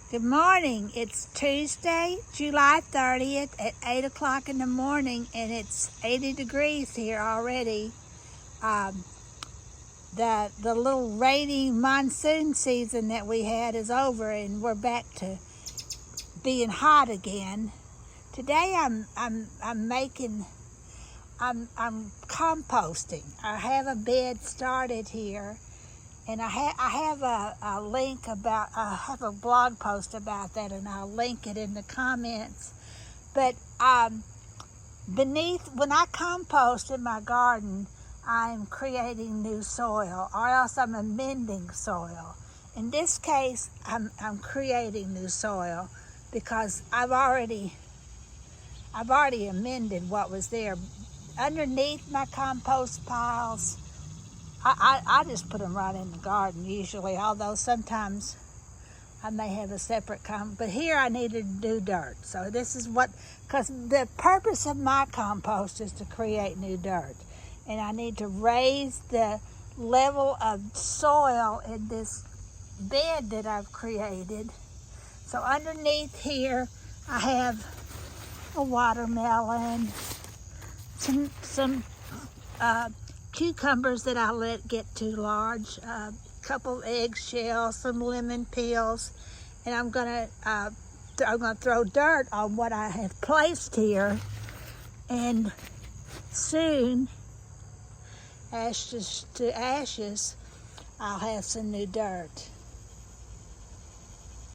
Good morning. It's Tuesday, July 30th at 8 o'clock in the morning, and it's 80 degrees here already. The little rainy monsoon season that we had is over, and we're back to being hot again. Today I'm composting. I have a bed started here. And I have a link about, I have a blog post about that, and I'll link it in the comments. But when I compost in my garden, I'm creating new soil, or else I'm amending soil. In this case, I'm creating new soil because I've already amended what was there. Underneath my compost piles, I just put them right in the garden usually, although sometimes I may have a separate but here I needed to do dirt. So this is because the purpose of my compost is to create new dirt. And I need to raise the level of soil in this bed that I've created. So underneath here, I have a watermelon, some cucumbers that I let get too large, a couple eggshells, some lemon peels, and I'm gonna throw dirt on what I have placed here, and soon, ashes to ashes, I'll have some new dirt.